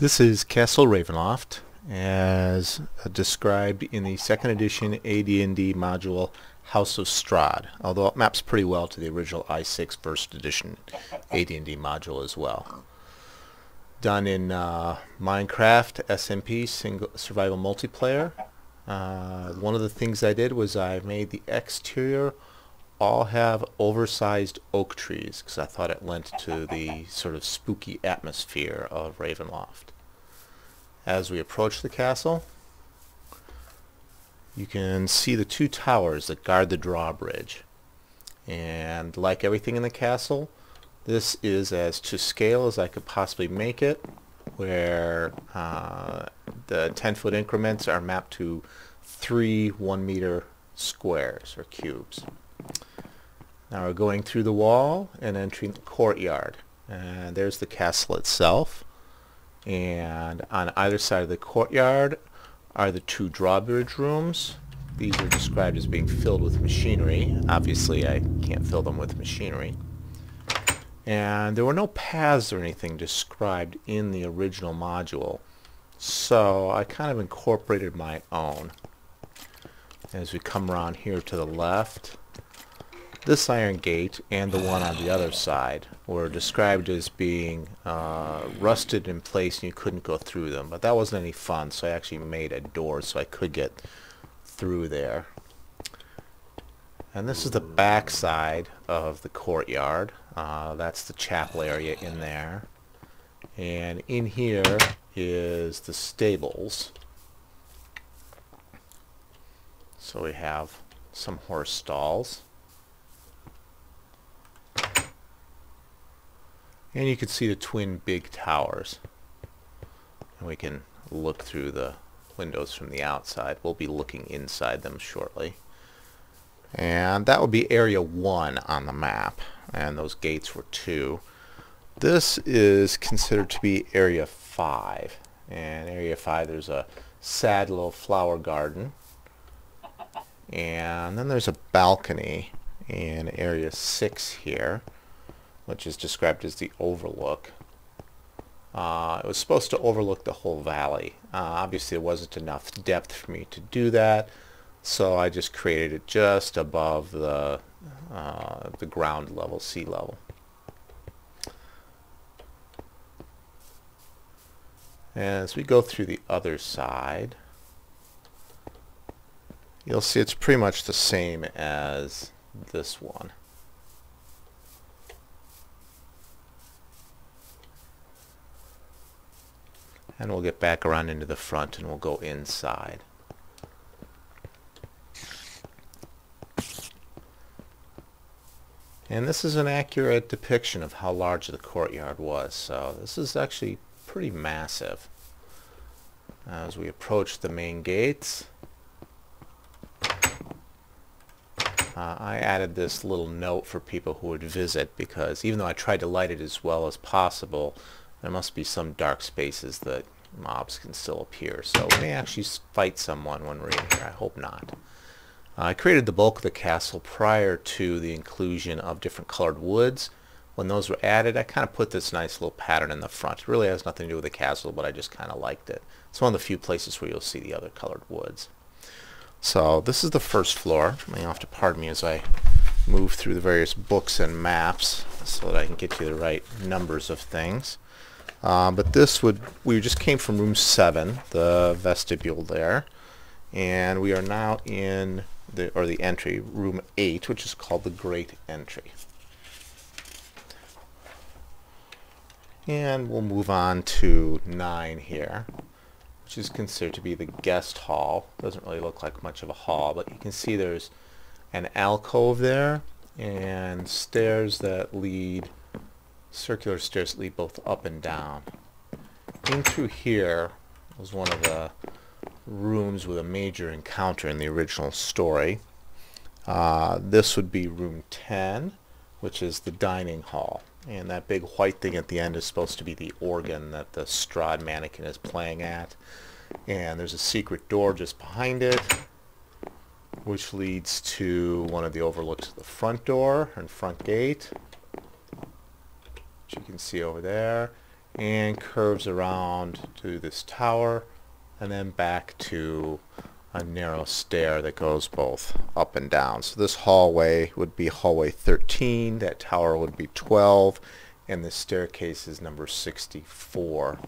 This is Castle Ravenloft as described in the second edition AD&D module House of Strahd, although it maps pretty well to the original i6 first edition AD&D module as well. Done in Minecraft SMP single survival multiplayer. One of the things I did was I made the exterior all have oversized oak trees because I thought it lent to the sort of spooky atmosphere of Ravenloft. As we approach the castle, you can see the two towers that guard the drawbridge. And like everything in the castle, this is as to scale as I could possibly make it, where the 10-foot increments are mapped to 3 1-meter squares or cubes. Now we're going through the wall and entering the courtyard. And there's the castle itself. And on either side of the courtyard are the two drawbridge rooms. These are described as being filled with machinery. Obviously I can't fill them with machinery. And there were no paths or anything described in the original module, so I kind of incorporated my own. As we come around here to the left, this iron gate and the one on the other side were described as being rusted in place and you couldn't go through them, but that wasn't any fun, so I actually made a door so I could get through there. And this is the back side of the courtyard. That's the chapel area in there. And in here is the stables. So we have some horse stalls. And you can see the twin big towers. And we can look through the windows from the outside. We'll be looking inside them shortly. And that would be Area 1 on the map. And those gates were 2. This is considered to be Area 5. And Area 5, there's a sad little flower garden. And then there's a balcony in Area 6 here, which is described as the overlook. It was supposed to overlook the whole valley. Obviously there wasn't enough depth for me to do that, so I just created it just above the ground level, sea level. As we go through the other side, you'll see it's pretty much the same as this one. And we'll get back around into the front and we'll go inside. And this is an accurate depiction of how large the courtyard was. So this is actually pretty massive. As we approach the main gates, I added this little note for people who would visit, because even though I tried to light it as well as possible, there must be some dark spaces that mobs can still appear. So we may actually fight someone when we're in here. I hope not. I created the bulk of the castle prior to the inclusion of different colored woods. When those were added, I kind of put this nice little pattern in the front. It really has nothing to do with the castle, but I just kind of liked it. It's one of the few places where you'll see the other colored woods. So this is the first floor. You'll have to pardon me as I move through the various books and maps so that I can get you the right numbers of things. But this we just came from room 7, the vestibule there, and we are now in the entry, room 8, which is called the Great Entry. And we'll move on to 9 here, which is considered to be the guest hall. Doesn't really look like much of a hall, but you can see there's an alcove there and stairs that lead, circular stairs that lead both up and down. In through here was one of the rooms with a major encounter in the original story. This would be room 10, which is the dining hall. And that big white thing at the end is supposed to be the organ that the Strahd mannequin is playing at. And there's a secret door just behind it, which leads to one of the overlooks of the front door and front gate, which you can see over there. and curves around to this tower and then back to a narrow stair that goes both up and down. So this hallway would be hallway 13, that tower would be 12, and this staircase is number 64.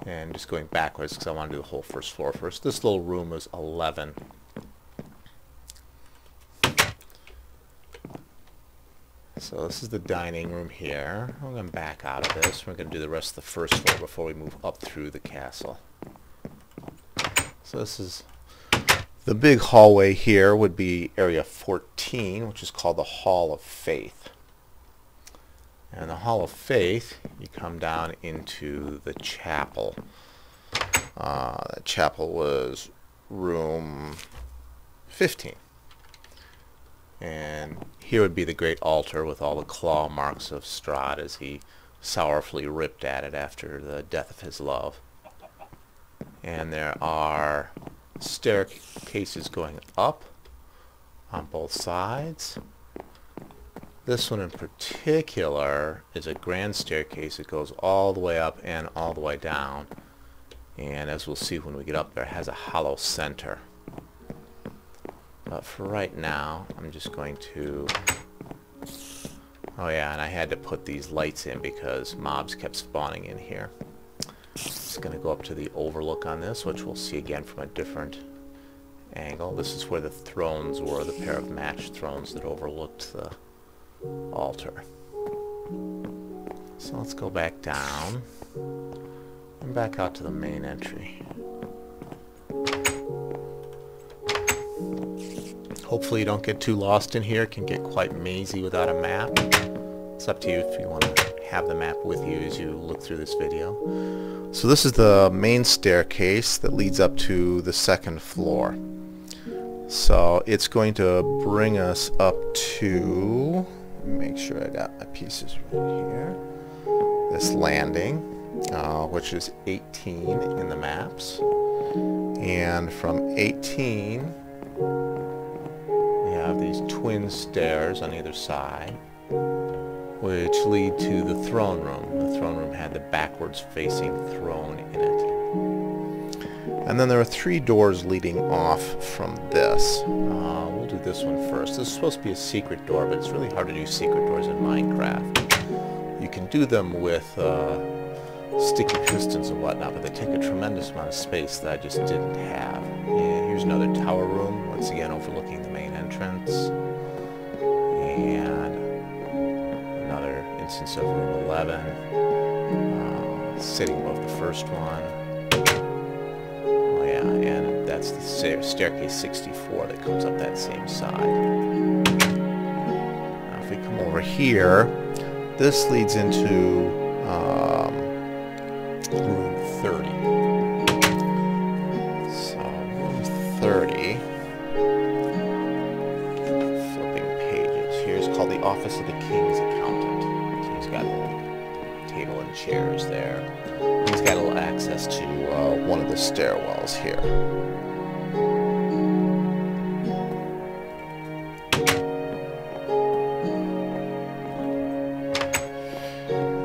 And just going backwards because I want to do the whole first floor first. This little room is 11. So this is the dining room here. We're going to back out of this. We're going to do the rest of the first floor before we move up through the castle. So this is the big hallway here would be area 14, which is called the Hall of Faith. And the Hall of Faith, you come down into the chapel. That chapel was room 15. And here would be the great altar with all the claw marks of Strahd as he sorrowfully ripped at it after the death of his love. And there are staircases going up on both sides. This one in particular is a grand staircase. It goes all the way up and all the way down. And as we'll see when we get up there, it has a hollow center. But for right now, I'm just going to... Oh yeah, and I had to put these lights in because mobs kept spawning in here. Just going to go up to the overlook on this, which we'll see again from a different angle. This is where the thrones were, the pair of matched thrones that overlooked the altar. So let's go back down and back out to the main entry. Hopefully you don't get too lost in here. It can get quite mazy without a map. It's up to you if you want to have the map with you as you look through this video. So this is the main staircase that leads up to the second floor. So it's going to bring us up to, make sure I got my pieces right here, this landing, which is 18 in the maps. And from 18, we have these twin stairs on either side, which lead to the throne room. The throne room had the backwards facing throne in it. And then there are 3 doors leading off from this. We'll do this one first. This is supposed to be a secret door, but it's really hard to do secret doors in Minecraft. You can do them with sticky pistons and whatnot, but they take a tremendous amount of space that I just didn't have. And here's another tower room, once again overlooking the main entrance. And another instance of room 11, sitting above the first one. Oh yeah, and that's the staircase 64 that comes up that same side. Now if we come over here, this leads into room 30. So room 30, flipping pages. Here's called the Office of the King's Accountant. So he's got a little table and chairs there. He's got a little access to one of the stairwells here.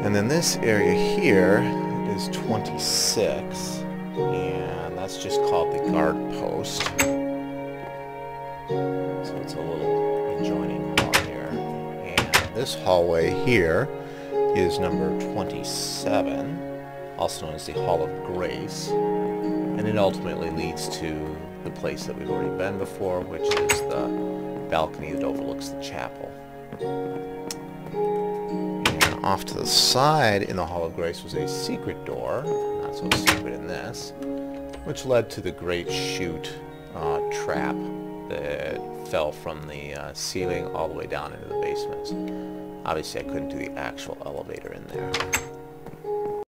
And then this area here is 26, and that's just called the guard post. So it's a little adjoining hall here. And this hallway here is number 27, also known as the Hall of Grace, and it ultimately leads to the place that we've already been before, which is the balcony that overlooks the chapel. Off to the side in the Hall of Grace was a secret door, not so secret in this, which led to the great chute trap that fell from the ceiling all the way down into the basement. Obviously I couldn't do the actual elevator in there.